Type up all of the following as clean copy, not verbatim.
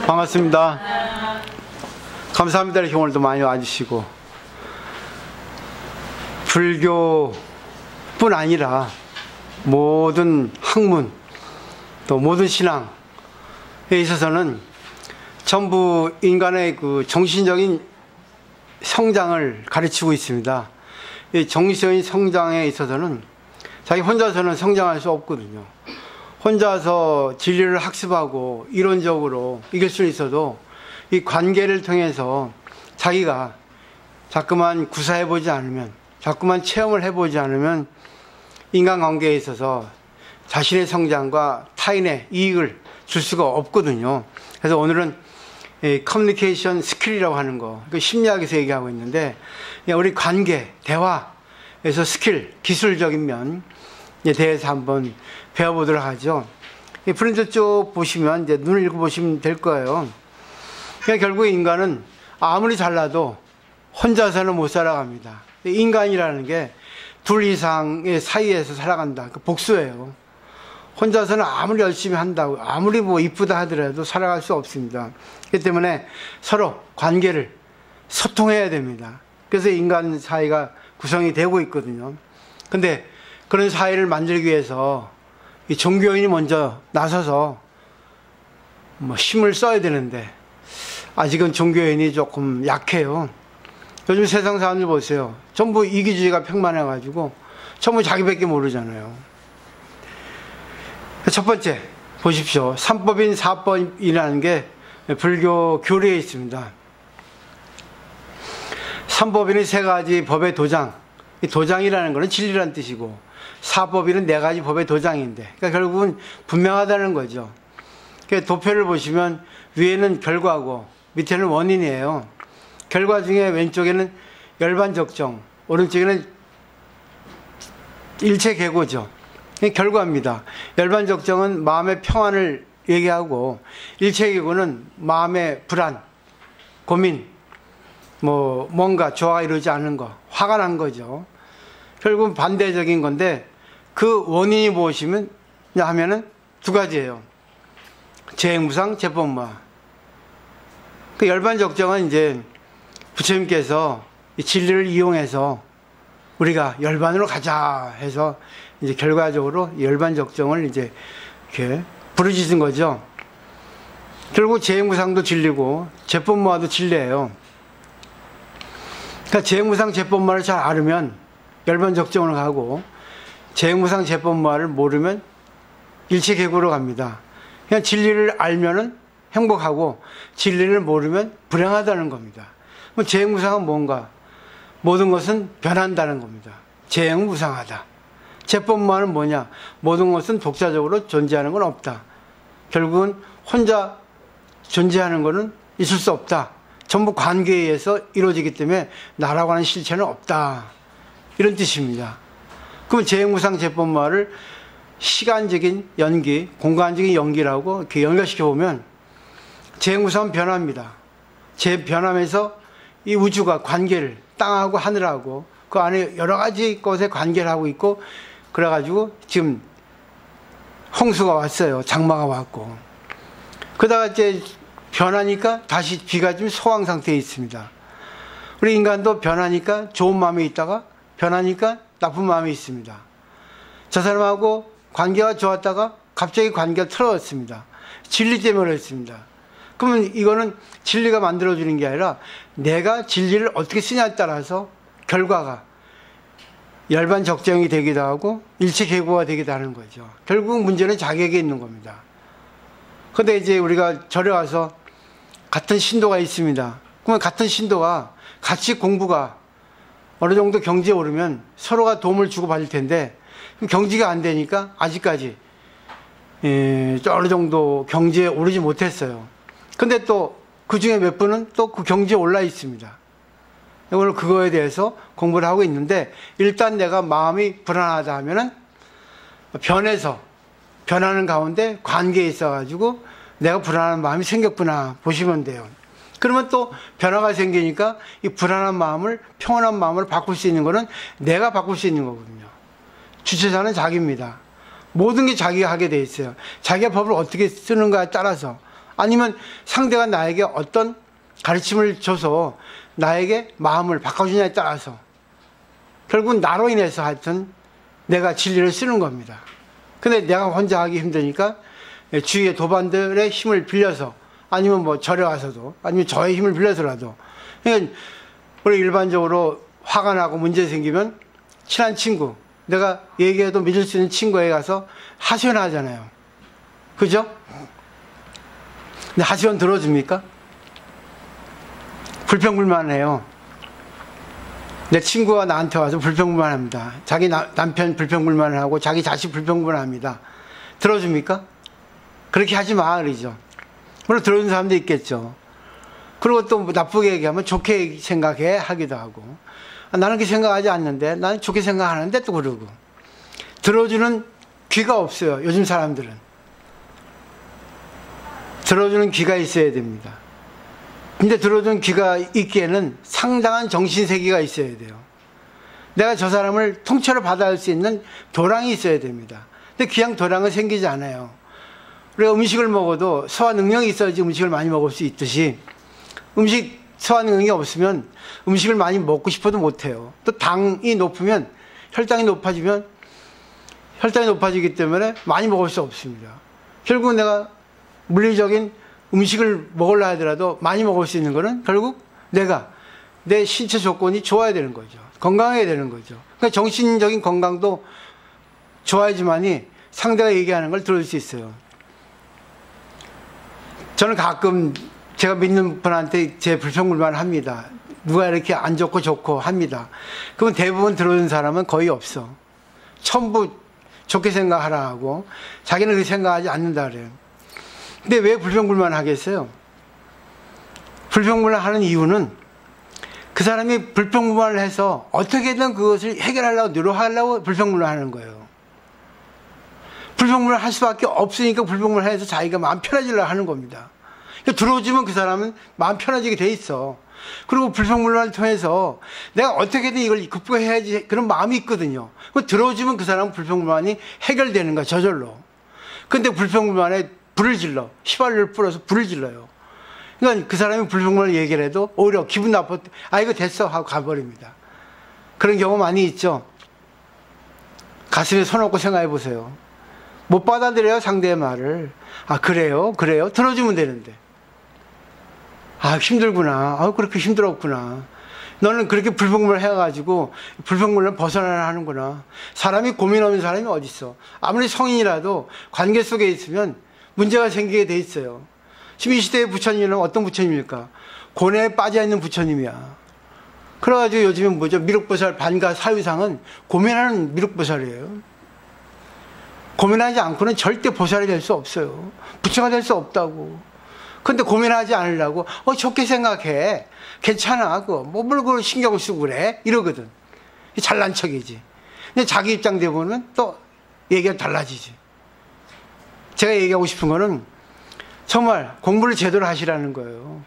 반갑습니다. 감사합니다. 이렇게 오늘도 많이 와주시고, 불교뿐 아니라 모든 학문 또 모든 신앙에 있어서는 전부 인간의 그 정신적인 성장을 가르치고 있습니다. 이 정신적인 성장에 있어서는 자기 혼자서는 성장할 수 없거든요. 혼자서 진리를 학습하고 이론적으로 이길 수 있어도 이 관계를 통해서 자기가 자꾸만 구사해보지 않으면, 자꾸만 체험을 해보지 않으면 인간관계에 있어서 자신의 성장과 타인의 이익을 줄 수가 없거든요. 그래서 오늘은 커뮤니케이션 스킬이라고 하는 거, 심리학에서 얘기하고 있는데, 우리 관계, 대화에서 스킬, 기술적인 면에 대해서 한번 배워보도록 하죠. 프린트 쪽 보시면 이제 눈을 읽어보시면 될 거예요. 그러니까 결국 인간은 아무리 잘나도 혼자서는 못 살아갑니다. 인간이라는 게 둘 이상의 사이에서 살아간다. 그 복수예요. 혼자서는 아무리 열심히 한다고, 아무리 뭐 이쁘다 하더라도 살아갈 수 없습니다. 그렇기 때문에 서로 관계를 소통해야 됩니다. 그래서 인간 사회가 구성이 되고 있거든요. 근데 그런 사회를 만들기 위해서 이 종교인이 먼저 나서서 뭐 힘을 써야 되는데, 아직은 종교인이 조금 약해요. 요즘 세상 사람들 보세요. 전부 이기주의가 평만해가지고 전부 자기밖에 모르잖아요. 첫 번째 보십시오. 삼법인 사법이라는 게 불교 교리에 있습니다. 삼법인은 세 가지 법의 도장, 이 도장이라는 것은 진리라는 뜻이고, 사법인은 네 가지 법의 도장인데, 그러니까 결국은 분명하다는 거죠. 그러니까 도표를 보시면 위에는 결과고 밑에는 원인이에요. 결과 중에 왼쪽에는 열반적정, 오른쪽에는 일체계고죠. 결과입니다. 열반적정은 마음의 평안을 얘기하고, 일체계고는 마음의 불안, 고민, 뭔가 조화가 이루어지지 않은 거, 화가 난 거죠. 결국은 반대적인 건데, 그 원인이 무엇이면 하면은 두 가지예요. 재행무상, 제법마. 그 열반적정은 이제 부처님께서 이 진리를 이용해서 우리가 열반으로 가자 해서 이제 결과적으로 열반적정을 이제 이렇게 부르짖은 거죠. 결국 재행무상도 진리고 제법마도 진리예요. 그러니까 재행무상 제법마를 잘 알으면 열반적정으로 가고, 재행무상 제법마를 모르면 일체계고로 갑니다. 그냥 진리를 알면은 행복하고 진리를 모르면 불행하다는 겁니다. 재행무상은 뭔가? 모든 것은 변한다는 겁니다. 재행무상하다. 제법마는 뭐냐? 모든 것은 독자적으로 존재하는 건 없다. 결국은 혼자 존재하는 것은 있을 수 없다. 전부 관계에 의해서 이루어지기 때문에 나라고 하는 실체는 없다. 이런 뜻입니다. 그럼 재행무상 제법마를 시간적인 연기, 공간적인 연기라고 이렇게 연결시켜 보면, 재행무상은 변합니다. 변함에서 이 우주가 관계를, 땅하고 하늘하고 그 안에 여러 가지 것에 관계를 하고 있고, 그래가지고 지금 홍수가 왔어요. 장마가 왔고. 그러다가 이제 변하니까 다시 비가 좀 소강 상태에 있습니다. 우리 인간도 변하니까 좋은 마음이 있다가 변하니까 나쁜 마음이 있습니다. 저 사람하고 관계가 좋았다가 갑자기 관계가 틀어졌습니다. 진리 때문에 그랬습니다. 그러면 이거는 진리가 만들어주는 게 아니라 내가 진리를 어떻게 쓰냐에 따라서 결과가 열반적정이 되기도 하고 일체계고가 되기도 하는 거죠. 결국 문제는 자기에게 있는 겁니다. 근데 이제 우리가 절에 와서 같은 신도가 있습니다. 그러면 같은 신도가 같이 공부가 어느 정도 경지에 오르면 서로가 도움을 주고받을 텐데, 경지가 안 되니까 아직까지 어느 정도 경지에 오르지 못했어요. 근데 또 그 중에 몇 분은 또 그 경지에 올라 있습니다. 오늘 그거에 대해서 공부를 하고 있는데, 일단 내가 마음이 불안하다 하면은 변하는 가운데 관계에 있어가지고 내가 불안한 마음이 생겼구나 보시면 돼요. 그러면 또 변화가 생기니까 이 불안한 마음을, 평온한 마음을 바꿀 수 있는 거는 내가 바꿀 수 있는 거거든요. 주체자는 자기입니다. 모든 게 자기가 하게 돼 있어요. 자기가 법을 어떻게 쓰는가에 따라서 아니면 상대가 나에게 어떤 가르침을 줘서 나에게 마음을 바꿔주냐에 따라서 결국 나로 인해서 하여튼 내가 진리를 쓰는 겁니다. 근데 내가 혼자 하기 힘드니까 주위의 도반들의 힘을 빌려서 아니면 뭐 절에 와서도 아니면 저의 힘을 빌려서라도 그러니까 우리 일반적으로 화가 나고 문제 생기면 친한 친구 내가 얘기해도 믿을 수 있는 친구에 가서 하소연하잖아요. 그죠? 근데 하소연 들어줍니까? 불평불만해요. 내 친구가 나한테 와서 불평불만합니다. 자기 남편 불평불만하고 자기 자식 불평불만합니다. 들어줍니까? 그렇게 하지 마 그러죠. 물론 들어주는 사람도 있겠죠. 그리고 또 나쁘게 얘기하면 좋게 생각해 하기도 하고 나는 그렇게 생각하지 않는데 나는 좋게 생각하는데 또 그러고 들어주는 귀가 없어요. 요즘 사람들은. 들어주는 귀가 있어야 됩니다. 근데 들어주는 귀가 있기에는 상당한 정신세계가 있어야 돼요. 내가 저 사람을 통째로 받아줄 수 있는 도량이 있어야 됩니다. 근데 그냥 도량은 생기지 않아요. 우리가 음식을 먹어도 소화 능력이 있어야지 음식을 많이 먹을 수 있듯이 음식 소화 능력이 없으면 음식을 많이 먹고 싶어도 못해요. 또 당이 높으면 혈당이 높아지기 때문에 많이 먹을 수 없습니다. 결국 내가 물리적인 음식을 먹으려 하더라도 많이 먹을 수 있는 거는 결국 내가 내 신체 조건이 좋아야 되는 거죠. 건강해야 되는 거죠. 그러니까 정신적인 건강도 좋아야지만이 상대가 얘기하는 걸 들을 수 있어요. 저는 가끔 제가 믿는 분한테 제 불평불만을 합니다. 누가 이렇게 안 좋고 좋고 합니다. 그러면 대부분 들어오는 사람은 거의 없어. 전부 좋게 생각하라 하고 자기는 그렇게 생각하지 않는다 그래요. 근데 왜 불평불만을 하겠어요? 불평불만을 하는 이유는 그 사람이 불평불만을 해서 어떻게든 그것을 해결하려고 노력하려고 불평불만을 하는 거예요. 불평불만을 할 수밖에 없으니까 불평불만을 해서 자기가 마음 편해지려고 하는 겁니다. 그러니까 들어오지면 그 사람은 마음 편해지게 돼 있어. 그리고 불평불만을 통해서 내가 어떻게든 이걸 극복해야지 그런 마음이 있거든요. 들어오지면 그 사람은 불평불만이 해결되는 거야, 저절로. 근데 불평불만에 불을 질러. 휘발유를 뿌려서 불을 질러요. 그러니까 그 사람이 불평불만을 얘기를 해도 오히려 기분 나빠, 아, 이거 됐어 하고 가버립니다. 그런 경우 많이 있죠. 가슴에 손 얹고 생각해 보세요. 못 받아들여요, 상대의 말을. 아, 그래요? 들어주면 되는데. 아, 힘들구나. 아, 그렇게 힘들었구나. 너는 그렇게 불평불만을 해가지고 불평불만을 벗어나야 하는구나. 사람이 고민 없는 사람이 어딨어. 아무리 성인이라도 관계 속에 있으면 문제가 생기게 돼 있어요. 지금 이 시대의 부처님은 어떤 부처님입니까? 고뇌에 빠져있는 부처님이야. 그래가지고 요즘에 뭐죠? 미륵보살 반가 사유상은 고민하는 미륵보살이에요. 고민하지 않고는 절대 보살이 될 수 없어요. 부처가 될 수 없다고. 근데 고민하지 않으려고 좋게 생각해. 괜찮아. 뭘 그걸 신경 쓰고 그래. 이러거든. 잘난 척이지. 근데 자기 입장 되보면 또 얘기가 달라지지. 제가 얘기하고 싶은 거는 정말 공부를 제대로 하시라는 거예요.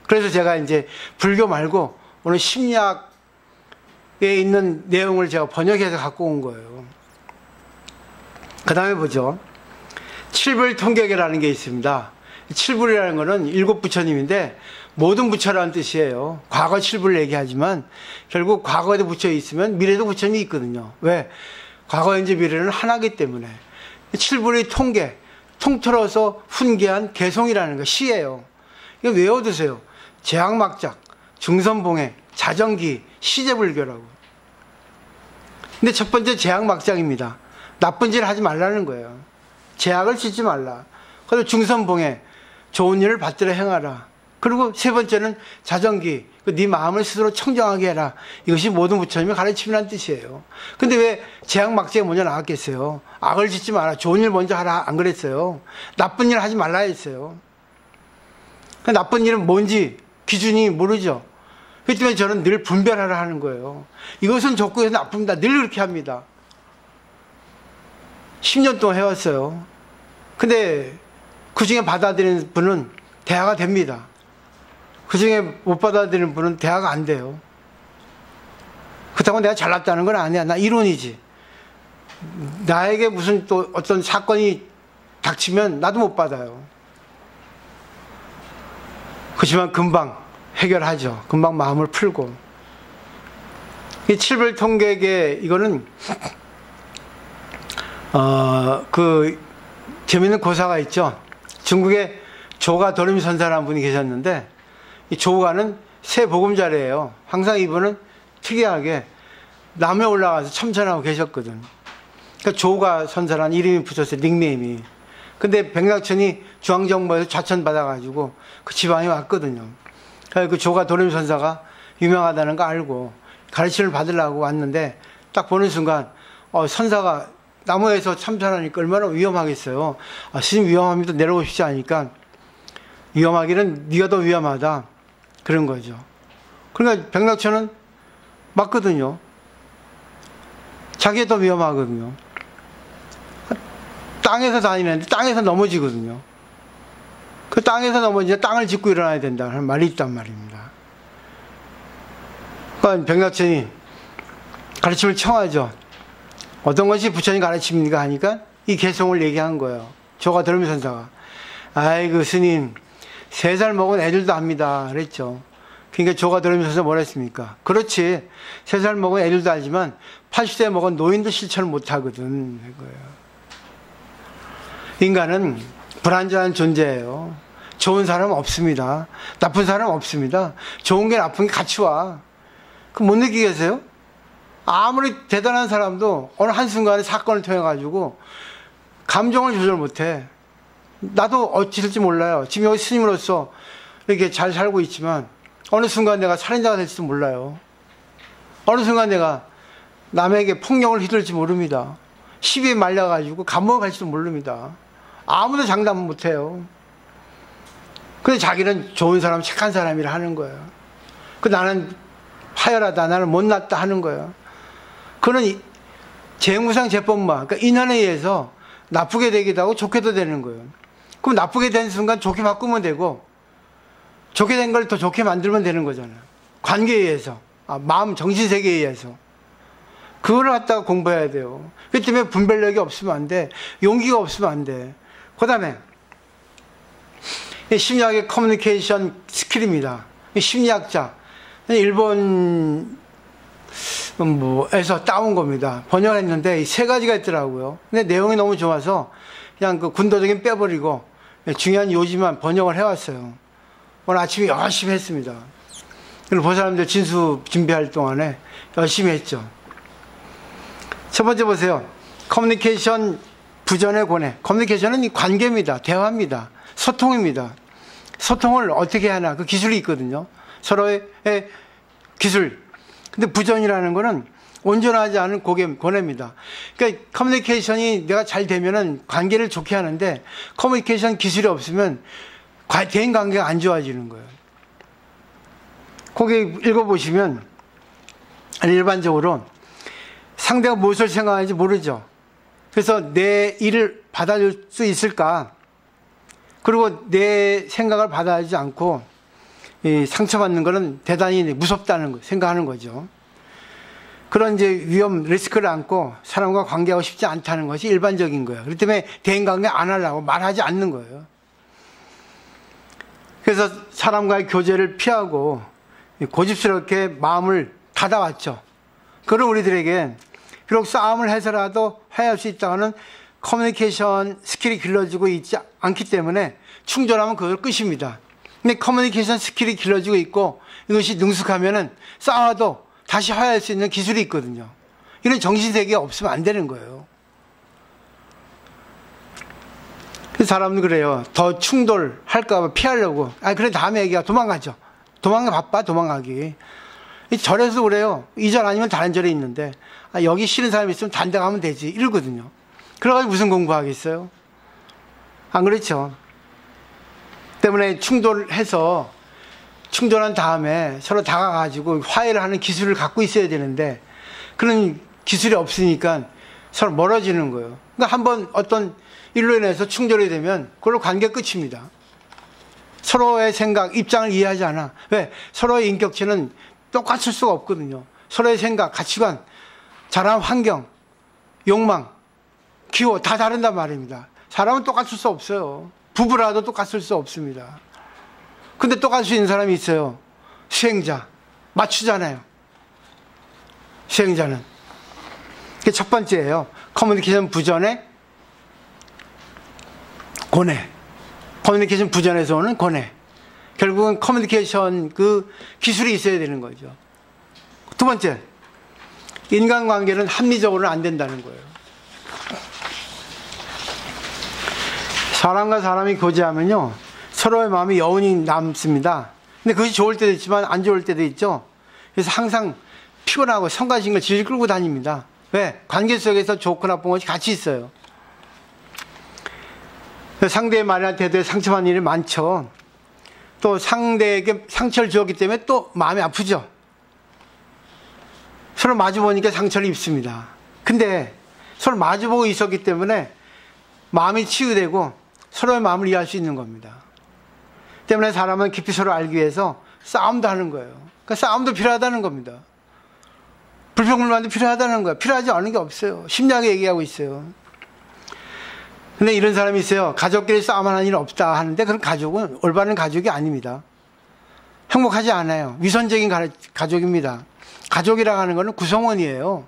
그래서 제가 이제 불교 말고 오늘 심리학에 있는 내용을 제가 번역해서 갖고 온 거예요. 그 다음에 보죠. 칠불통격이라는 게 있습니다. 칠불이라는 거는 일곱 부처님인데 모든 부처라는 뜻이에요. 과거 칠불을 얘기하지만 결국 과거에도 부처 있으면 미래도 부처님이 있거든요. 왜? 과거인지 미래는 하나이기 때문에. 칠불의 통계, 통틀어서 훈계한 개송이라는 거 시예요. 이거 외워두세요. 제학막작, 중선봉해, 자정기, 시제불교라고. 근데 첫 번째 제학막작입니다. 나쁜 짓을 하지 말라는 거예요. 제약을 짓지 말라. 그리고 중선봉해, 좋은 일을 받들어 행하라. 그리고 세 번째는 자정기, 네 마음을 스스로 청정하게 해라. 이것이 모든 부처님이 가르침이라는 뜻이에요. 근데 왜 제약막작이 먼저 나왔겠어요? 악을 짓지 마라. 좋은 일 먼저 하라. 안 그랬어요. 나쁜 일 하지 말라 했어요. 나쁜 일은 뭔지 기준이 모르죠. 그렇기 때문에 저는 늘 분별하라 하는 거예요. 이것은 좋고 이것은 나쁩니다. 늘 그렇게 합니다. 10년 동안 해왔어요. 근데 그 중에 받아들이는 분은 대화가 됩니다. 그 중에 못 받아들이는 분은 대화가 안 돼요. 그렇다고 내가 잘났다는 건 아니야. 나 이론이지. 나에게 무슨 또 어떤 사건이 닥치면 나도 못 받아요. 그렇지만 금방 해결하죠. 금방 마음을 풀고. 이 칠별 통객의 이거는 그 재밌는 고사가 있죠. 중국에 조가 도림선사라는 분이 계셨는데 이 조가는 새 보금자리예요. 항상 이분은 특이하게 남에 올라가서 참선하고 계셨거든. 그러니까 조가 선사라는 이름이 붙었어요. 닉네임이. 근데 백낙천이 중앙정부에서 좌천 받아가지고 그 지방에 왔거든요. 그래서 그 조가 도림선사가 유명하다는 거 알고 가르침을 받으려고 왔는데 딱 보는 순간 선사가 나무에서 참선하니까 얼마나 위험하겠어요. 스님 위험합니다. 내려오십시오 하니까 위험하기는 네가 더 위험하다. 그런 거죠. 그러니까 백낙천은 맞거든요. 자기가 더 위험하거든요. 땅에서 다니는데 땅에서 넘어지거든요. 그 땅에서 넘어지면 땅을 짚고 일어나야 된다는 말이 있단 말입니다. 그러니까 백낙천이 가르침을 청하죠. 어떤 것이 부처님 가르침입니까 하니까 이 개송을 얘기한 거예요. 조가 도림선사가. 아이고 스님 3살 먹은 애들도 합니다 그랬죠. 그러니까 조가 도림선사 뭐라 했습니까? 그렇지 3살 먹은 애들도 알지만 80세 먹은 노인도 실천을 못하거든. 거예요. 인간은 불완전한 존재예요. 좋은 사람 없습니다. 나쁜 사람 없습니다. 좋은 게 나쁜 게 같이 와. 그럼 못 느끼겠어요? 아무리 대단한 사람도 어느 한순간에 사건을 통해 가지고 감정을 조절 못해. 나도 어찌 될지 몰라요. 지금 여기 스님으로서 이렇게 잘 살고 있지만 어느 순간 내가 살인자가 될지도 몰라요. 어느 순간 내가 남에게 폭력을 휘둘지 모릅니다. 시비에 말려가지고 감옥에 갈지도 모릅니다. 아무도 장담 못해요. 근데 자기는 좋은 사람, 착한 사람이라 하는 거예요. 그 나는 하열하다, 나는 못났다 하는 거예요. 그는 재무상 재법마, 그러니까 인연에 의해서 나쁘게 되기도 하고 좋게도 되는 거예요. 그럼 나쁘게 된 순간 좋게 바꾸면 되고, 좋게 된 걸 더 좋게 만들면 되는 거잖아요. 관계에 의해서, 마음, 정신세계에 의해서. 그거를 갖다가 공부해야 돼요. 그렇기 때문에 분별력이 없으면 안 돼. 용기가 없으면 안 돼. 그 다음에, 심리학의 커뮤니케이션 스킬입니다. 심리학자, 일본, 에서 따온 겁니다. 번역을 했는데 이 3가지가 있더라고요. 근데 내용이 너무 좋아서 그냥 그 군도적인 빼버리고 중요한 요지만 번역을 해왔어요. 오늘 아침에 열심히 했습니다. 그리고 그 사람들 진수 준비할 동안에 열심히 했죠. 첫 번째 보세요. 커뮤니케이션 부전의 고뇌. 커뮤니케이션은 관계입니다. 대화입니다. 소통입니다. 소통을 어떻게 하나 그 기술이 있거든요. 서로의 기술. 근데 부전이라는 거는 온전하지 않은 고뇌입니다. 그러니까 커뮤니케이션이 내가 잘 되면은 관계를 좋게 하는데 커뮤니케이션 기술이 없으면 대인 관계가 안 좋아지는 거예요. 거기 읽어보시면 일반적으로 상대가 무엇을 생각하는지 모르죠. 그래서 내 일을 받아줄 수 있을까? 그리고 내 생각을 받아주지 않고 상처받는 것은 대단히 무섭다는 거, 생각하는 거죠. 그런 이제 위험, 리스크를 안고 사람과 관계하고 싶지 않다는 것이 일반적인 거예요. 그렇기 때문에 대인관계 안 하려고 말하지 않는 거예요. 그래서 사람과의 교제를 피하고 고집스럽게 마음을 닫아왔죠. 그런 우리들에게 비록 싸움을 해서라도 화해할 수 있다는 커뮤니케이션 스킬이 길러지고 있지 않기 때문에 충돌하면 그걸 끝입니다. 근데 커뮤니케이션 스킬이 길러지고 있고 이것이 능숙하면은 싸워도 다시 화해할 수 있는 기술이 있거든요. 이런 정신세계가 없으면 안 되는 거예요. 그 사람은 그래요. 더 충돌할까봐 피하려고. 그래 다음에 얘기가 도망가죠. 바빠 도망가기. 절에서 그래요. 이 절 아니면 다른 절에 있는데 여기 싫은 사람이 있으면 다른 데 가면 되지 이러거든요. 그래가지고 무슨 공부하겠어요? 안 그렇죠? 때문에 충돌해서 충돌한 다음에 서로 다가가지고 화해를 하는 기술을 갖고 있어야 되는데 그런 기술이 없으니까 서로 멀어지는 거예요. 그러니까 한번 어떤 일로 인해서 충돌이 되면 그걸로 관계 끝입니다. 서로의 생각, 입장을 이해하지 않아. 왜? 서로의 인격체는 똑같을 수가 없거든요. 서로의 생각, 가치관, 자란 환경, 욕망, 기호 다 다른단 말입니다. 사람은 똑같을 수 없어요. 부부라도 똑같을 수 없습니다. 근데 또 갈 수 있는 사람이 있어요. 수행자. 맞추잖아요. 수행자는. 그게 첫 번째예요. 커뮤니케이션 부전의 고뇌. 커뮤니케이션 부전에서 오는 고뇌. 결국은 커뮤니케이션 그 기술이 있어야 되는 거죠. 두 번째, 인간관계는 합리적으로는 안 된다는 거예요. 사람과 사람이 교제하면요, 서로의 마음이 여운이 남습니다. 근데 그것이 좋을 때도 있지만 안 좋을 때도 있죠. 그래서 항상 피곤하고 성가신 걸 질질 끌고 다닙니다. 왜? 관계 속에서 좋고 나쁜 것이 같이 있어요. 상대의 말이나 태도에 상처받는 일이 많죠. 또 상대에게 상처를 주었기 때문에 또 마음이 아프죠. 서로 마주보니까 상처를 입습니다. 근데 서로 마주보고 있었기 때문에 마음이 치유되고 서로의 마음을 이해할 수 있는 겁니다. 때문에 사람은 깊이 서로 알기 위해서 싸움도 하는 거예요. 그러니까 싸움도 필요하다는 겁니다. 불평불만도 필요하다는 거예요. 필요하지 않은 게 없어요. 심리학에 얘기하고 있어요. 근데 이런 사람이 있어요. 가족끼리 싸움하는 일은 없다 하는데 그런 가족은 올바른 가족이 아닙니다. 행복하지 않아요. 위선적인 가족입니다. 가족이라고 하는 것은 구성원이에요.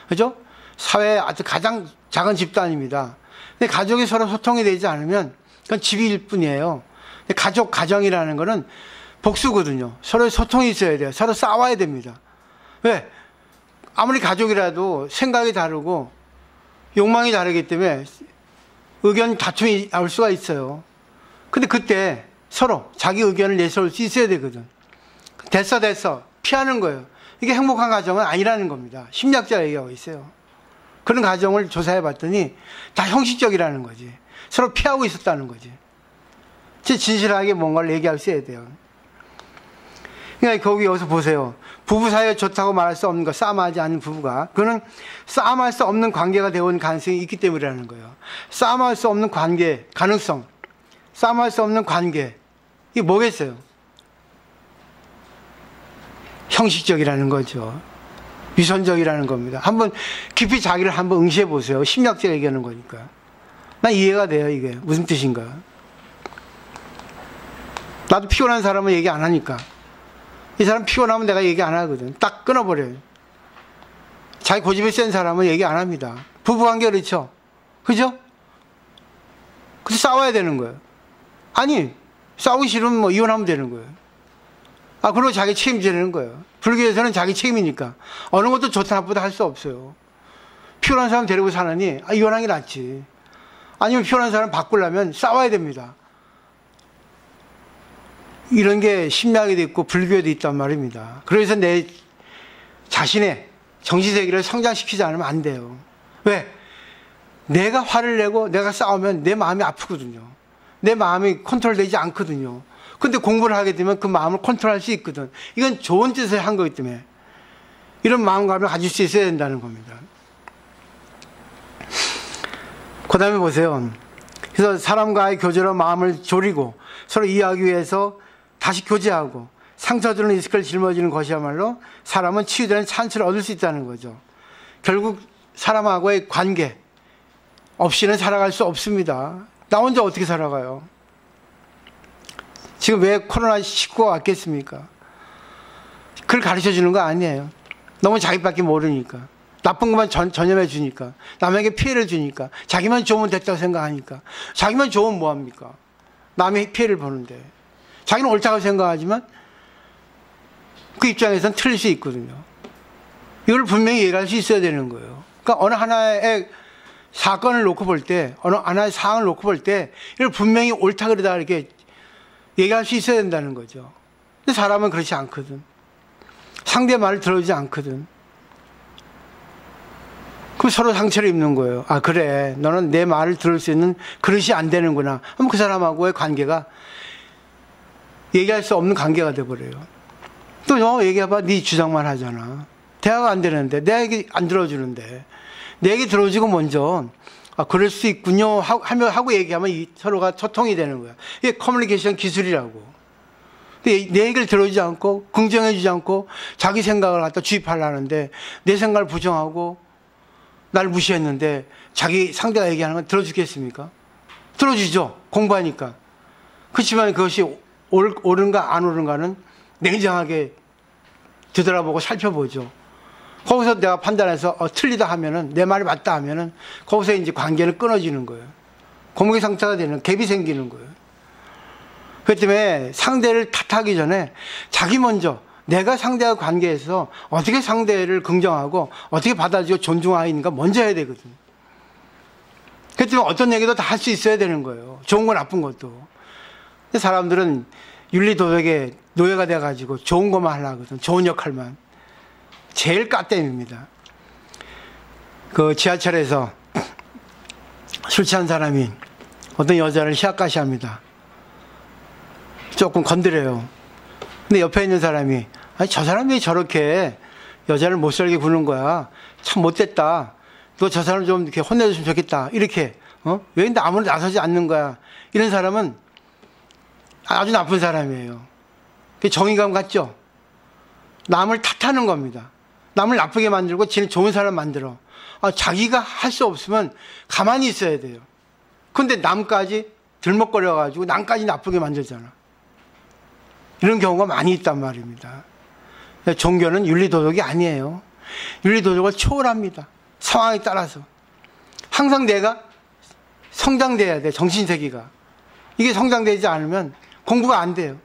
그죠? 사회의 아주 가장 작은 집단입니다. 근데 가족이 서로 소통이 되지 않으면 그건 집일 뿐이에요. 근데 가정이라는 것은 복수거든요. 서로 소통이 있어야 돼요. 서로 싸워야 됩니다. 왜? 아무리 가족이라도 생각이 다르고 욕망이 다르기 때문에 의견 다툼이 나올 수가 있어요. 근데 그때 서로 자기 의견을 내세울 수 있어야 되거든. 됐어 피하는 거예요. 이게 행복한 가정은 아니라는 겁니다. 심리학자가 얘기하고 있어요. 그런 가정을 조사해 봤더니 다 형식적이라는 거지. 서로 피하고 있었다는 거지. 진실하게 뭔가를 얘기할 수 있어야 돼요. 그러니까 거기 여기서 보세요. 부부 사이가 좋다고 말할 수 없는 거, 싸움하지 않는 부부가, 그거는 싸움할 수 없는 관계가 되어온 가능성이 있기 때문이라는 거예요. 싸움할 수 없는 관계, 가능성, 싸움할 수 없는 관계, 이게 뭐겠어요? 형식적이라는 거죠. 위선적이라는 겁니다. 한번 깊이 자기를 한번 응시해 보세요. 심리학자가 얘기하는 거니까. 난 이해가 돼요. 이게 무슨 뜻인가. 나도 피곤한 사람은 얘기 안 하니까. 이 사람 피곤하면 내가 얘기 안 하거든. 딱 끊어버려요. 자기 고집이 센 사람은 얘기 안 합니다. 부부관계 그렇죠? 그죠? 그래서 싸워야 되는 거예요. 아니, 싸우기 싫으면 뭐 이혼하면 되는 거예요. 그리고 자기 책임지는 거예요. 불교에서는 자기 책임이니까. 어느 것도 좋다 나쁘다 할 수 없어요. 피곤한 사람 데리고 사느니 이혼하는 게 낫지. 아니면 피곤한 사람 바꾸려면 싸워야 됩니다. 이런 게 심리학에도 있고 불교에도 있단 말입니다. 그래서 내 자신의 정신세계를 성장시키지 않으면 안 돼요. 왜? 내가 화를 내고 내가 싸우면 내 마음이 아프거든요. 내 마음이 컨트롤되지 않거든요. 근데 공부를 하게 되면 그 마음을 컨트롤할 수 있거든. 이건 좋은 뜻을 한 거기 때문에 이런 마음감을 가질 수 있어야 된다는 겁니다. 그 다음에 보세요. 그래서 사람과의 교제로 마음을 졸이고 서로 이해하기 위해서 다시 교제하고 상처 주는 리스크를 짊어지는 것이야말로 사람은 치유되는 찬스를 얻을 수 있다는 거죠. 결국 사람하고의 관계 없이는 살아갈 수 없습니다. 나 혼자 어떻게 살아가요? 지금 왜 코로나19가 왔겠습니까? 그걸 가르쳐 주는 거 아니에요. 너무 자기밖에 모르니까. 나쁜 것만 전염해 주니까. 남에게 피해를 주니까. 자기만 좋으면 됐다고 생각하니까. 자기만 좋으면 뭐합니까? 남의 피해를 보는데. 자기는 옳다고 생각하지만 그 입장에서는 틀릴 수 있거든요. 이걸 분명히 얘기할 수 있어야 되는 거예요. 그러니까 어느 하나의 사건을 놓고 볼 때, 어느 하나의 상황을 놓고 볼 때 이걸 분명히 옳다 그러다 이렇게 얘기할 수 있어야 된다는 거죠. 근데 사람은 그렇지 않거든. 상대 말을 들어주지 않거든. 그럼 서로 상처를 입는 거예요. 그래. 너는 내 말을 들을 수 있는 그릇이 안 되는구나. 그럼 그 사람하고의 관계가 얘기할 수 없는 관계가 돼버려요. 또 너 얘기해봐. 네 주장만 하잖아. 대화가 안 되는데, 내 얘기 안 들어주는데, 내 얘기 들어주고 먼저 그럴 수 있군요 하고 얘기하면 서로가 소통이 되는 거야. 이게 커뮤니케이션 기술이라고. 내 얘기를 들어주지 않고 긍정해주지 않고 자기 생각을 갖다 주입하려는데 내 생각을 부정하고 날 무시했는데 자기 상대가 얘기하는 건 들어주겠습니까? 들어주죠. 공부하니까. 그렇지만 그것이 옳은가 안 옳은가는 냉정하게 뒤돌아보고 살펴보죠. 거기서 내가 판단해서 틀리다 하면은, 내 말이 맞다 하면은 거기서 이제 관계는 끊어지는 거예요. 공개 상태가 되는, 갭이 생기는 거예요. 그렇기 때문에 상대를 탓하기 전에 자기 먼저 내가 상대와 관계에서 어떻게 상대를 긍정하고 어떻게 받아주고 존중하는가 먼저 해야 되거든요. 그렇기 때문에 어떤 얘기도 다 할 수 있어야 되는 거예요. 좋은 거 나쁜 것도. 근데 사람들은 윤리도덕의 노예가 돼가지고 좋은 것만 하려고 하거든. 좋은 역할만. 제일 까땜입니다. 그 지하철에서 술 취한 사람이 어떤 여자를 희약가시합니다. 조금 건드려요. 근데 옆에 있는 사람이, 아니, 저 사람이 왜 저렇게 여자를 못 살게 구는 거야? 참 못됐다. 너 저 사람 좀 이렇게 혼내줬으면 좋겠다. 이렇게, 왜 근데 아무나 나서지 않는 거야? 이런 사람은 아주 나쁜 사람이에요. 그게 정의감 같죠? 남을 탓하는 겁니다. 남을 나쁘게 만들고 지는 좋은 사람 만들어. 자기가 할 수 없으면 가만히 있어야 돼요. 근데 남까지 들먹거려가지고 남까지 나쁘게 만들잖아. 이런 경우가 많이 있단 말입니다. 종교는 윤리도덕이 아니에요. 윤리도덕을 초월합니다. 상황에 따라서. 항상 내가 성장돼야 돼, 정신세계가. 이게 성장되지 않으면 공부가 안 돼요.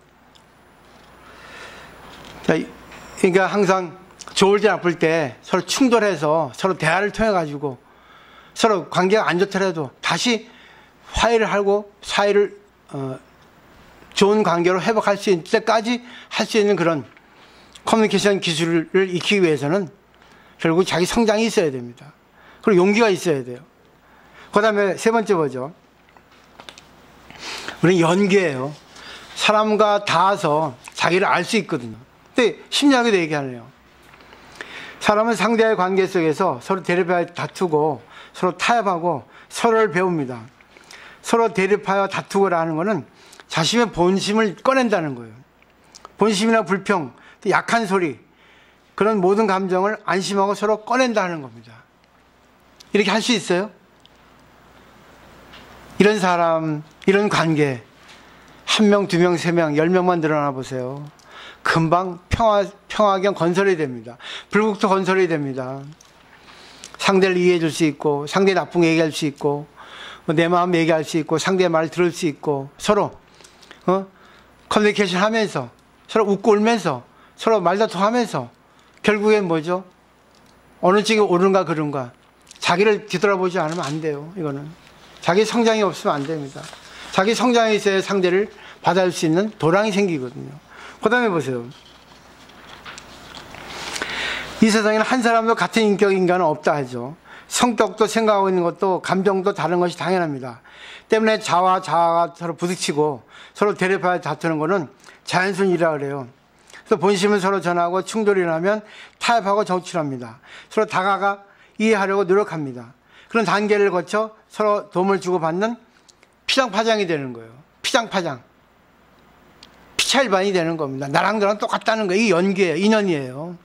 그러니까 항상 좋을 때 나쁠 때 서로 충돌해서 서로 대화를 통해가지고 서로 관계가 안 좋더라도 다시 화해를 하고 사이를 좋은 관계로 회복할 수 있을 때까지 할 수 있는 그런 커뮤니케이션 기술을 익히기 위해서는 결국 자기 성장이 있어야 됩니다. 그리고 용기가 있어야 돼요. 그 다음에 세 번째 뭐죠? 우리는 연계예요. 사람과 닿아서 자기를 알 수 있거든요. 근데 심리학에도 얘기하네요. 사람은 상대와의 관계 속에서 서로 대립하여 다투고 서로 타협하고 서로를 배웁니다. 서로 대립하여 다투고라는 것은 자신의 본심을 꺼낸다는 거예요. 본심이나 불평, 약한 소리, 그런 모든 감정을 안심하고 서로 꺼낸다는 겁니다. 이렇게 할 수 있어요? 이런 사람, 이런 관계, 1명, 2명, 3명, 10명만 늘어나 보세요. 금방 평화경 건설이 됩니다. 불국토 건설이 됩니다. 상대를 이해해 줄 수 있고, 상대의 나쁜 거 얘기할 수 있고, 내 마음 얘기할 수 있고, 상대의 말을 들을 수 있고, 서로 커뮤니케이션 하면서, 서로 웃고 울면서, 서로 말다툼하면서, 결국엔 뭐죠? 어느 쪽이 옳은가 그른가. 자기를 뒤돌아보지 않으면 안 돼요. 이거는 자기 성장이 없으면 안 됩니다. 자기 성장이 있어야 상대를 받아줄 수 있는 도량이 생기거든요. 그 다음에 보세요. 이 세상에는 한 사람도 같은 인격 인간은 없다 하죠. 성격도 생각하고 있는 것도 감정도 다른 것이 당연합니다. 때문에 자아와 자아가 서로 부딪히고 서로 대립하여 다투는 것은 자연순이라 그래요. 그래서 본심을 서로 전하고 충돌이 나면 타협하고 정출합니다. 서로 다가가 이해하려고 노력합니다. 그런 단계를 거쳐 서로 도움을 주고받는 피장파장이 되는 거예요. 피장파장. 피차일반이 되는 겁니다. 나랑 너랑 똑같다는 거예요. 이 연계예요. 인연이에요.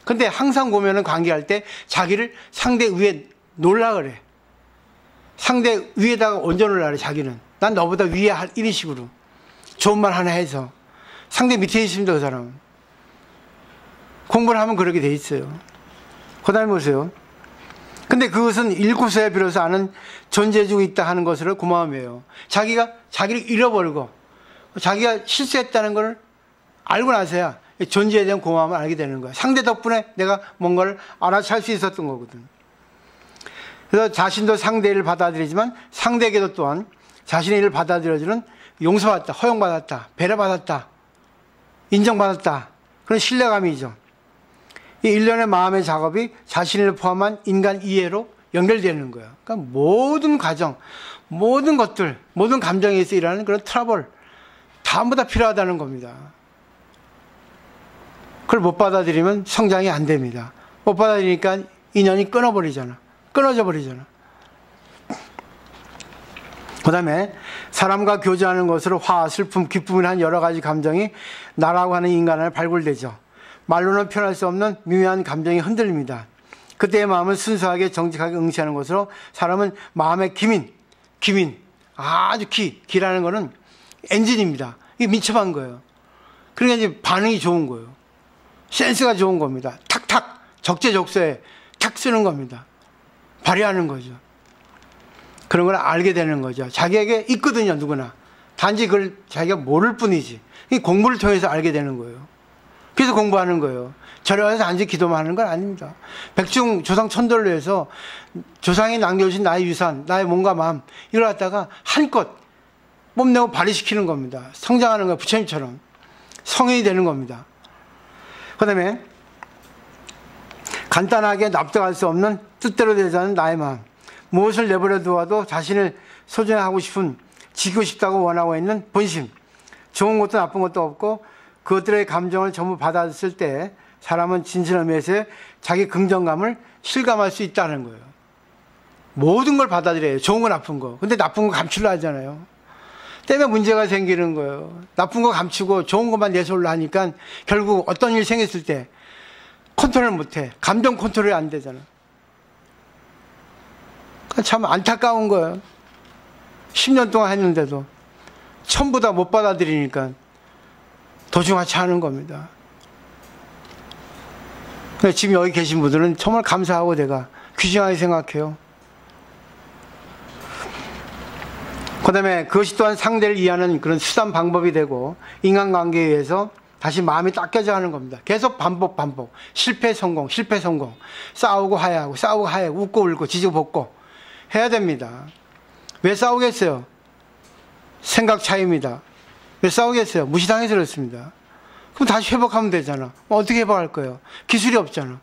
근데 항상 보면은 관계할 때 자기를 상대 위에 놓으려 그래. 상대 위에다가 얹어 놓으려 그래, 자기는. 난 너보다 위에 할, 이런 식으로. 좋은 말 하나 해서. 상대 밑에 있습니다, 그 사람은. 공부를 하면 그렇게 돼 있어요. 그 다음에 보세요. 근데 그것은 일구서야 비로소 아는 존재주고 있다 하는 것으로 고마움이에요. 자기가 자기를 잃어버리고 자기가 실수했다는 걸 알고 나서야 존재에 대한 고마움을 알게 되는 거야. 상대 덕분에 내가 뭔가를 알아챌 수 있었던 거거든. 그래서 자신도 상대의 일을 받아들이지만 상대에게도 또한 자신의 일을 받아들여주는 용서받았다, 허용받았다, 배려받았다, 인정받았다. 그런 신뢰감이죠. 이 일련의 마음의 작업이 자신을 포함한 인간 이해로 연결되는 거예요. 그러니까 모든 과정, 모든 것들, 모든 감정에서 일어나는 그런 트러블 전부 다 필요하다는 겁니다. 그걸 못 받아들이면 성장이 안 됩니다. 못 받아들이니까 인연이 끊어져 버리잖아. 그 다음에 사람과 교제하는 것으로 화, 슬픔, 기쁨이란 여러 가지 감정이 나라고 하는 인간을 발굴되죠. 말로는 표현할 수 없는 미묘한 감정이 흔들립니다. 그때의 마음을 순수하게 정직하게 응시하는 것으로 사람은 마음의 기민, 아주 기라는 것은 엔진입니다. 이게 민첩한 거예요. 그러니까 이제 반응이 좋은 거예요. 센스가 좋은 겁니다. 탁탁 적재적소에 탁 쓰는 겁니다. 발휘하는 거죠. 그런 걸 알게 되는 거죠. 자기에게 있거든요, 누구나. 단지 그걸 자기가 모를 뿐이지. 이 공부를 통해서 알게 되는 거예요. 그래서 공부하는 거예요. 절에 와서 단지 기도만 하는 건 아닙니다. 백중 조상 천돌로 해서 조상이 남겨주신 나의 유산, 나의 몸과 마음, 이걸 갖다가 한껏 뽐내고 발휘시키는 겁니다. 성장하는 거예요. 부처님처럼. 성인이 되는 겁니다. 그 다음에 간단하게 납득할 수 없는 뜻대로 되지 않은 나의 마음. 무엇을 내버려 두어도 자신을 소중하고 싶은, 지키고 싶다고 원하고 있는 본심. 좋은 것도 나쁜 것도 없고 그것들의 감정을 전부 받아들였을 때 사람은 진실한 의미에서 자기 긍정감을 실감할 수 있다는 거예요. 모든 걸 받아들여요. 좋은 거 나쁜 거. 근데 나쁜 거 감추려 하잖아요. 때문에 문제가 생기는 거예요. 나쁜 거 감추고 좋은 것만 내세우려 하니까 결국 어떤 일이 생겼을 때 컨트롤 못해. 감정 컨트롤이 안 되잖아. 참 안타까운 거예요. 10년 동안 했는데도 전부 다 못 받아들이니까 도중하지 않은 겁니다. 지금 여기 계신 분들은 정말 감사하고 내가 귀중하게 생각해요. 그 다음에 그것이 또한 상대를 이해하는 그런 수단 방법이 되고 인간관계에 의해서 다시 마음이 닦여져 가는 겁니다. 계속 반복. 실패, 성공, 실패, 성공. 싸우고 하야하고, 싸우고 하야하고, 웃고 울고, 지지고 볶고 해야 됩니다. 왜 싸우겠어요? 생각 차이입니다. 왜 싸우겠어요? 무시당해서 그렇습니다. 그럼 다시 회복하면 되잖아. 어떻게 회복할 거예요? 기술이 없잖아.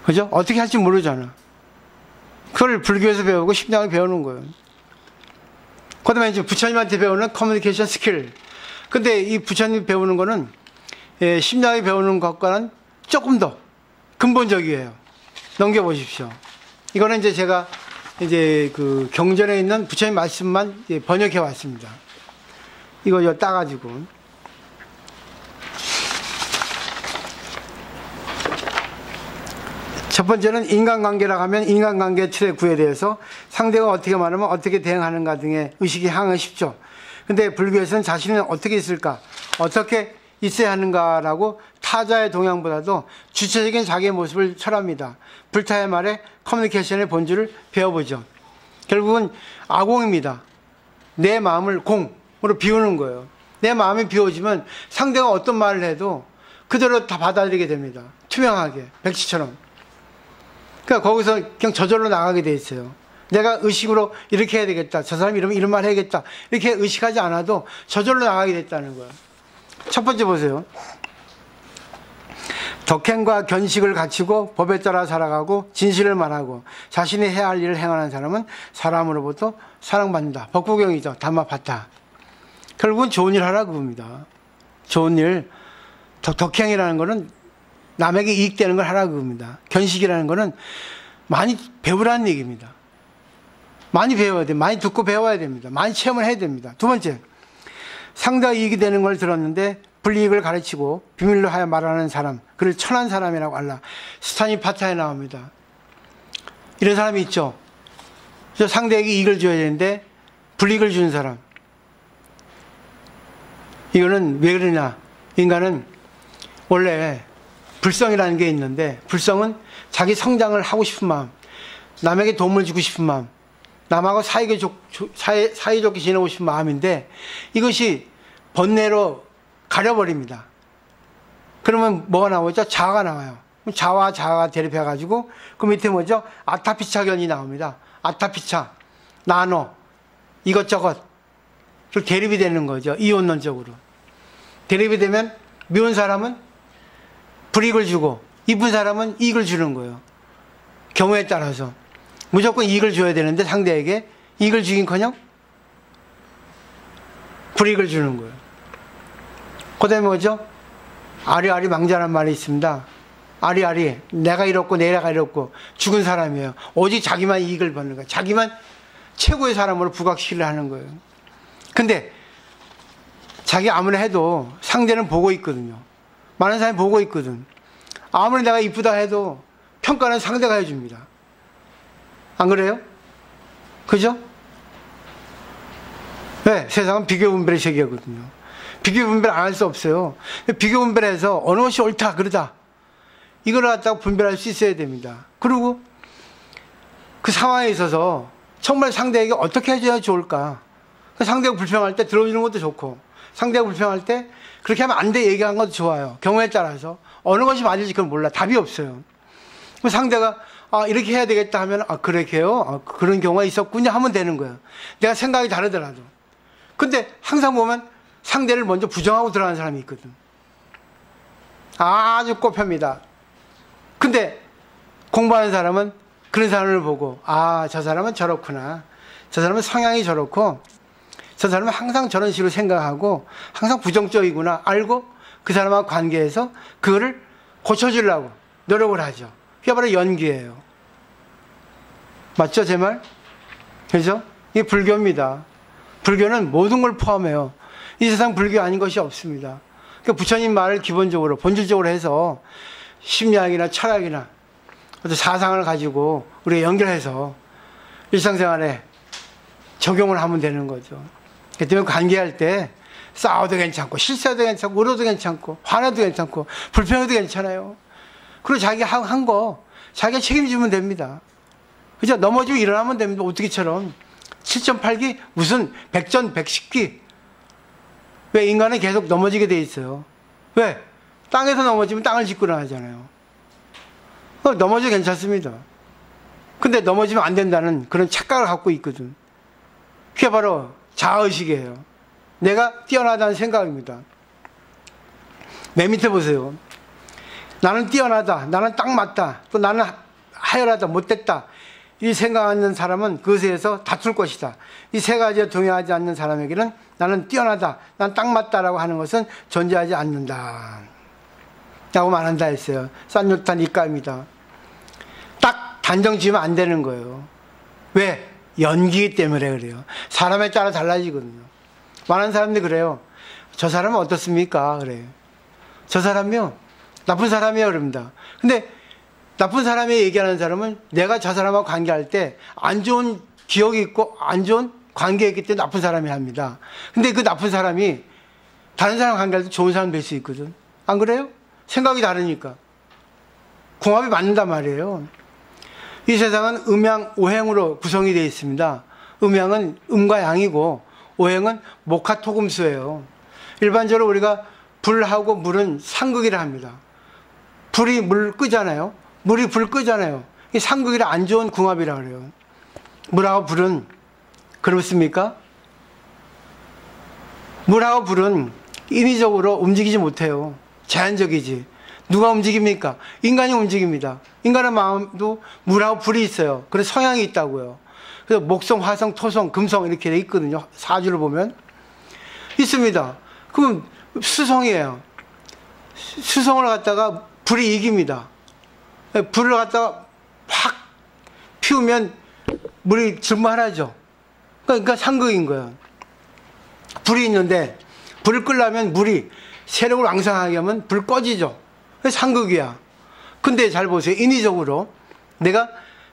그죠? 어떻게 할지 모르잖아. 그걸 불교에서 배우고 심리학을 배우는 거예요. 그 다음에 이제 부처님한테 배우는 커뮤니케이션 스킬. 근데 이 부처님 배우는 거는 심리학이 배우는 것과는 조금 더 근본적이에요. 넘겨보십시오. 이거는 이제 제가 이제 그 경전에 있는 부처님 말씀만 번역해 왔습니다. 이거 따가지고. 첫 번째는 인간관계라고 하면 인간관계의 틀의 구에 대해서 상대가 어떻게 말하면 어떻게 대응하는가 등의 의식이 향하기 쉽죠. 근데 불교에서는 자신은 어떻게 있을까, 어떻게 있어야 하는가라고 타자의 동향보다도 주체적인 자기의 모습을 철합니다. 불타의 말에 커뮤니케이션의 본질을 배워보죠. 결국은 아공입니다. 내 마음을 공으로 비우는 거예요. 내 마음이 비워지면 상대가 어떤 말을 해도 그대로 다 받아들이게 됩니다. 투명하게, 백지처럼. 그러니까 거기서 그냥 저절로 나가게 돼 있어요. 내가 의식으로 이렇게 해야 되겠다. 저 사람이 이러면 이런 말 해야겠다. 이렇게 의식하지 않아도 저절로 나가게 됐다는 거예요. 첫 번째 보세요. 덕행과 견식을 갖추고 법에 따라 살아가고 진실을 말하고 자신이 해야 할 일을 행하는 사람은 사람으로부터 사랑받는다. 법구경이죠. 담마파타. 결국은 좋은 일 하라 그겁니다. 좋은 일. 덕행이라는 거는 남에게 이익되는 걸 하라 그겁니다. 견식이라는 거는 많이 배우라는 얘기입니다. 많이 배워야 돼요. 많이 듣고 배워야 됩니다. 많이 체험을 해야 됩니다. 두 번째, 상대가 이익이 되는 걸 들었는데 불이익을 가르치고 비밀로 하여 말하는 사람, 그를 천한 사람이라고 알라. 스타니 파타에 나옵니다. 이런 사람이 있죠. 그래서 상대에게 이익을 줘야 되는데 불이익을 주는 사람. 이거는 왜 그러냐. 인간은 원래 불성이라는 게 있는데, 불성은 자기 성장을 하고 싶은 마음, 남에게 도움을 주고 싶은 마음, 남하고 사이좋게 지내고 싶은 마음인데, 이것이 번뇌로 가려버립니다. 그러면 뭐가 나오죠? 자아가 나와요. 자아가 대립해가지고 그 밑에 뭐죠? 아타피차견이 나옵니다. 아타피차, 나노, 이것저것 대립이 되는 거죠. 이혼론적으로. 대립이 되면 미운 사람은 불이익을 주고 이쁜 사람은 이익을 주는 거예요. 경우에 따라서 무조건 이익을 줘야 되는데 상대에게 이익을 주긴커녕 불이익을 주는 거예요. 그 다음에 뭐죠? 아리아리 망자란 말이 있습니다. 아리아리, 내가 이렇고 내가 이렇고 죽은 사람이에요. 오직 자기만 이익을 받는 거예요. 자기만 최고의 사람으로 부각시키려 하는 거예요. 근데 자기 아무리 해도 상대는 보고 있거든요. 많은 사람이 보고 있거든. 아무리 내가 이쁘다 해도 평가는 상대가 해줍니다. 안 그래요? 그죠? 왜? 세상은 비교 분별의 세계거든요. 비교 분별 안 할 수 없어요. 비교 분별해서 어느 것이 옳다, 그러다. 이걸 갖다가 분별할 수 있어야 됩니다. 그리고 그 상황에 있어서 정말 상대에게 어떻게 해줘야 좋을까? 상대가 불평할 때 들어주는 것도 좋고, 상대가 불평할 때 그렇게 하면 안 돼 얘기하는 것도 좋아요. 경우에 따라서. 어느 것이 맞을지 그건 몰라. 답이 없어요. 상대가 이렇게 해야 되겠다 하면 그렇게 해요? 그런 경우가 있었군요 하면 되는 거예요. 내가 생각이 다르더라도. 근데 항상 보면 상대를 먼저 부정하고 들어가는 사람이 있거든. 아주 꼽힙니다. 근데 공부하는 사람은 그런 사람을 보고 저 사람은 저렇구나. 저 사람은 성향이 저렇고 저 사람은 항상 저런 식으로 생각하고 항상 부정적이구나 알고 그 사람하고 관계에서 그거를 고쳐주려고 노력을 하죠. 그게 바로 연기예요. 맞죠, 제 말? 그죠? 이게 불교입니다. 불교는 모든 걸 포함해요. 이 세상 불교 아닌 것이 없습니다. 그러니까 부처님 말을 기본적으로 본질적으로 해서 심리학이나 철학이나 어떤 사상을 가지고 우리가 연결해서 일상생활에 적용을 하면 되는 거죠. 그렇기 때문에 관계할 때 싸워도 괜찮고 실수해도 괜찮고 울어도 괜찮고 화내도 괜찮고 불평해도 괜찮아요. 그리고 자기가 한 거 자기가 책임지면 됩니다. 그죠? 넘어지고 일어나면 됩니다. 오뚜기처럼 7.8기 무슨 100전 110기. 왜 인간은 계속 넘어지게 돼 있어요? 왜? 땅에서 넘어지면 땅을 짚고 일어나잖아요. 넘어져도 괜찮습니다. 근데 넘어지면 안 된다는 그런 착각을 갖고 있거든. 그게 바로 자아의식이에요. 내가 뛰어나다는 생각입니다. 맨 밑에 보세요. 나는 뛰어나다. 나는 딱 맞다. 또 나는 하열하다. 못됐다. 이 생각하는 사람은 그것에 대해서 다툴 것이다. 이 세 가지에 동의하지 않는 사람에게는 나는 뛰어나다. 난 딱 맞다라고 하는 것은 존재하지 않는다. 라고 말한다 했어요. 산유탄 이가입니다. 딱 단정 지으면 안 되는 거예요. 왜? 연기이기 때문에 그래요. 사람에 따라 달라지거든요. 많은 사람들이 그래요. 저 사람은 어떻습니까? 그래요. 저 사람이요. 나쁜 사람이에요. 그럽니다. 근데 나쁜 사람이 얘기하는 사람은 내가 저 사람하고 관계할 때 안 좋은 기억이 있고 안 좋은 관계가 있기 때문에 나쁜 사람이 합니다. 근데 그 나쁜 사람이 다른 사람 관계할 때 좋은 사람 될 수 있거든. 안 그래요? 생각이 다르니까. 궁합이 맞는단 말이에요. 이 세상은 음양, 오행으로 구성이 되어 있습니다. 음양은 음과 양이고 오행은 목화토금수예요. 일반적으로 우리가 불하고 물은 상극이라 합니다. 불이 물 끄잖아요. 물이 불 끄잖아요. 이 상극이라 안 좋은 궁합이라 그래요. 물하고 불은 그렇습니까? 물하고 불은 인위적으로 움직이지 못해요. 자연적이지. 누가 움직입니까? 인간이 움직입니다. 인간의 마음도 물하고 불이 있어요. 그래서 성향이 있다고요. 그래서 목성, 화성, 토성, 금성 이렇게 돼 있거든요. 사주를 보면. 있습니다. 그럼 수성이에요. 수성을 갖다가 불이 이깁니다. 불을 갖다가 확 피우면 물이 증발하죠. 그러니까 상극인 거예요. 불이 있는데 불을 끄려면 물이 세력을 왕성하게 하면 불 꺼지죠. 그래서 상극이야. 근데 잘 보세요. 인위적으로 내가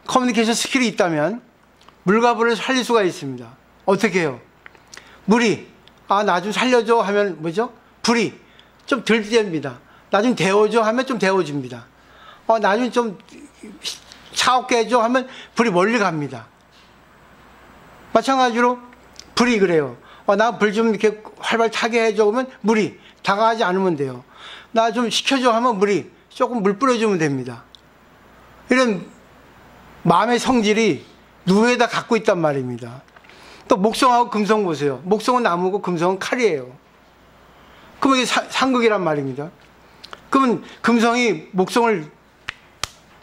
커뮤니케이션 스킬이 있다면 물과 불을 살릴 수가 있습니다. 어떻게 해요? 물이 나 좀 살려줘 하면 뭐죠? 불이 좀 덜 됩니다. 나 좀 데워줘 하면 좀 데워줍니다. 나 좀 차갑게 해줘 하면 불이 멀리 갑니다. 마찬가지로 불이 그래요. 나 불 좀 이렇게 활발 타게 해줘 하면 물이 다가가지 않으면 돼요. 나 좀 식혀줘 하면 물이 조금 물 뿌려주면 됩니다. 이런 마음의 성질이 누구에다 갖고 있단 말입니다. 또 목성하고 금성 보세요. 목성은 나무고 금성은 칼이에요. 그러면 이게 상극이란 말입니다. 그러면 금성이 목성을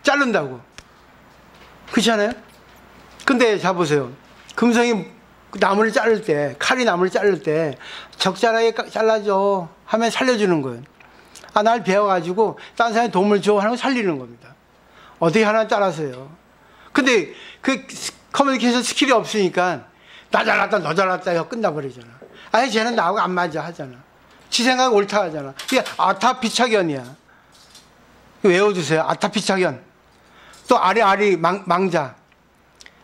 자른다고. 그렇지 않아요? 근데 자 보세요. 금성이 나무를 자를 때, 칼이 나무를 자를 때 적절하게 잘라줘 하면 살려주는 거예요. 날 배워가지고 다른 사람에 도움을 줘 하는 거 살리는 겁니다. 어떻게 하나 따라서요. 근데 그 커뮤니케이션 스킬이 없으니까 나 잘났다 너 잘났다 해서 끝나버리잖아. 쟤는 나하고 안 맞아 하잖아. 지 생각 옳다 하잖아. 이게 아타피착연이야. 외워두세요. 아타피착연. 또 아리아리 망자.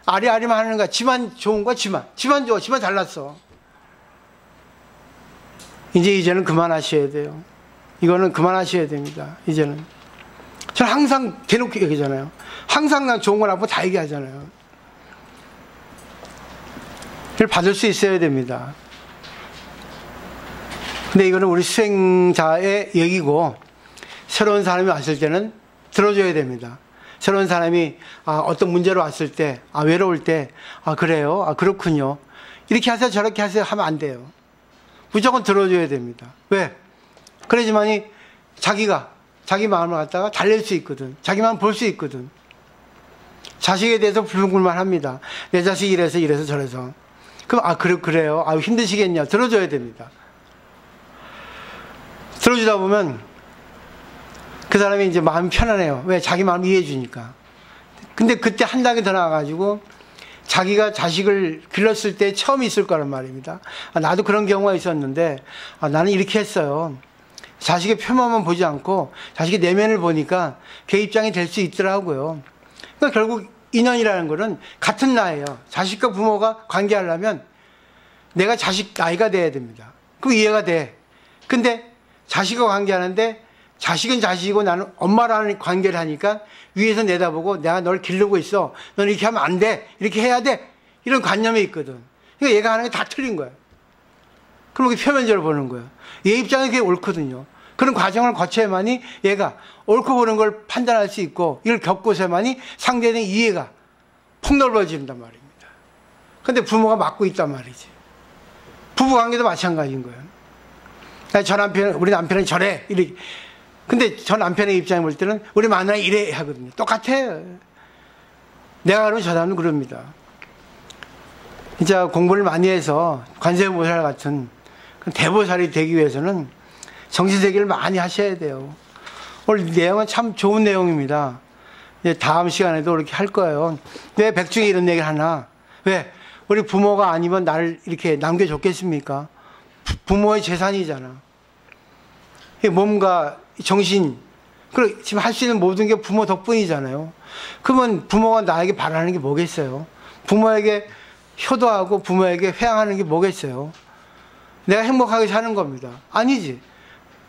아리아리만 하는 거야. 지만 좋은 거야 지만. 지만 좋아. 지만 잘났어. 이제는 그만하셔야 돼요. 이거는 그만하셔야 됩니다. 이제는. 저는 항상 대놓고 얘기하잖아요. 항상 난 좋은 거 나쁜 거 다 얘기하잖아요. 이걸 받을 수 있어야 됩니다. 근데 이거는 우리 수행자의 얘기고, 새로운 사람이 왔을 때는 들어줘야 됩니다. 새로운 사람이 어떤 문제로 왔을 때, 외로울 때, 그래요? 그렇군요. 이렇게 하세요, 저렇게 하세요 하면 안 돼요. 무조건 들어줘야 됩니다. 왜? 그래야지만이 자기 마음을 갖다가 달랠 수 있거든. 자기 마음 볼 수 있거든. 자식에 대해서 불평불만 합니다. 내 자식이 이래서 저래서. 그럼 그래요. 힘드시겠냐. 들어줘야 됩니다. 들어주다 보면 그 사람이 이제 마음이 편안해요. 왜? 자기 마음 이해해 주니까. 근데 그때 한 단계 더 나아가지고 자기가 자식을 길렀을 때 처음 있을 거란 말입니다. 나도 그런 경우가 있었는데 나는 이렇게 했어요. 자식의 표면만 보지 않고 자식의 내면을 보니까 걔 입장이 될 수 있더라고요. 그러니까 결국 인연이라는 거는 같은 나예요. 자식과 부모가 관계하려면 내가 자식 나이가 돼야 됩니다. 그럼 이해가 돼. 근데 자식과 관계하는데 자식은 자식이고 나는 엄마라는 관계를 하니까 위에서 내다보고 내가 널 기르고 있어. 넌 이렇게 하면 안 돼. 이렇게 해야 돼. 이런 관념이 있거든. 그러니까 얘가 하는 게 다 틀린 거야. 그럼 그게 표면적으로 보는 거야. 얘 입장에 그게 옳거든요. 그런 과정을 거쳐야만이 얘가 옳고 그른 걸 판단할 수 있고 이걸 겪고서만이 상대에 대한 이해가 폭넓어진단 말입니다. 근데 부모가 막고 있단 말이지. 부부관계도 마찬가지인 거예요. 우리 남편은 저래. 이렇게. 근데 저 남편의 입장에 볼 때는 우리 마누라 이래 하거든요. 똑같아. 내가 그러면 저 사람은 그럽니다. 진짜 공부를 많이 해서 관세음보살 같은 대보살이 되기 위해서는 정신세계를 많이 하셔야 돼요. 오늘 내용은 참 좋은 내용입니다. 다음 시간에도 그렇게 할 거예요. 왜 백중에 이런 얘기를 하나? 왜? 우리 부모가 아니면 나를 이렇게 남겨줬겠습니까? 부모의 재산이잖아. 몸과 정신, 그리고 지금 할 수 있는 모든 게 부모 덕분이잖아요. 그러면 부모가 나에게 바라는 게 뭐겠어요? 부모에게 효도하고 부모에게 회양하는 게 뭐겠어요? 내가 행복하게 사는 겁니다. 아니지.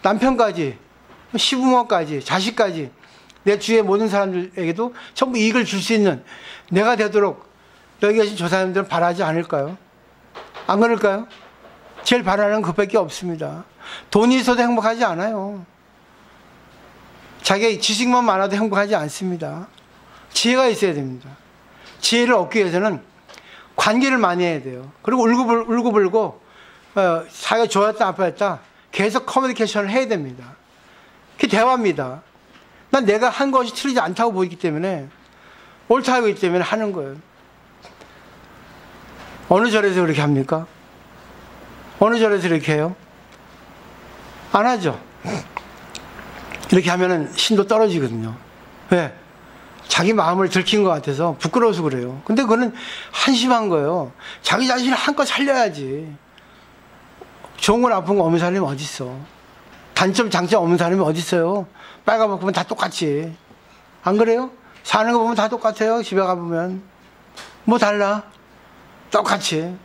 남편까지, 시부모까지, 자식까지, 내 주위의 모든 사람들에게도 전부 이익을 줄 수 있는 내가 되도록 여기 계신 조사님들은 바라지 않을까요? 안 그럴까요? 제일 바라는 그밖에 없습니다. 돈이 있어도 행복하지 않아요. 자기의 지식만 많아도 행복하지 않습니다. 지혜가 있어야 됩니다. 지혜를 얻기 위해서는 관계를 많이 해야 돼요. 그리고 울고불고 사이가 좋았다 나빴다 계속 커뮤니케이션을 해야 됩니다. 그게 대화입니다. 난 내가 한 것이 틀리지 않다고 보이기 때문에 옳다고 보이기 때문에 하는 거예요. 어느 절에서 그렇게 합니까? 어느 절에서 이렇게 해요? 안 하죠. 이렇게 하면은 신도 떨어지거든요. 왜? 자기 마음을 들킨 것 같아서 부끄러워서 그래요. 근데 그거는 한심한 거예요. 자기 자신을 한껏 살려야지. 좋은 건 아픈 거 없는 사람이 어딨어. 단점 장점 없는 사람이 어딨어요. 빨가벗고 보면 다 똑같지. 안 그래요? 사는 거 보면 다 똑같아요. 집에 가보면 뭐 달라? 똑같이.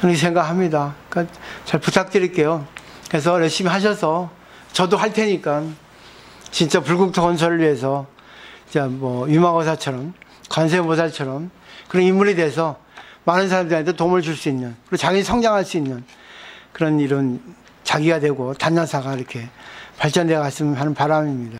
저는 이 생각합니다. 그러니까 잘 부탁드릴게요. 그래서 열심히 하셔서 저도 할 테니까 진짜 불국토 건설을 위해서 뭐 유망호사처럼 관세음보살처럼 그런 인물이 돼서 많은 사람들한테 도움을 줄 수 있는, 그리고 자기 성장할 수 있는 그런 이런 자기가 되고 단나사가 이렇게 발전되어 갔으면 하는 바람입니다.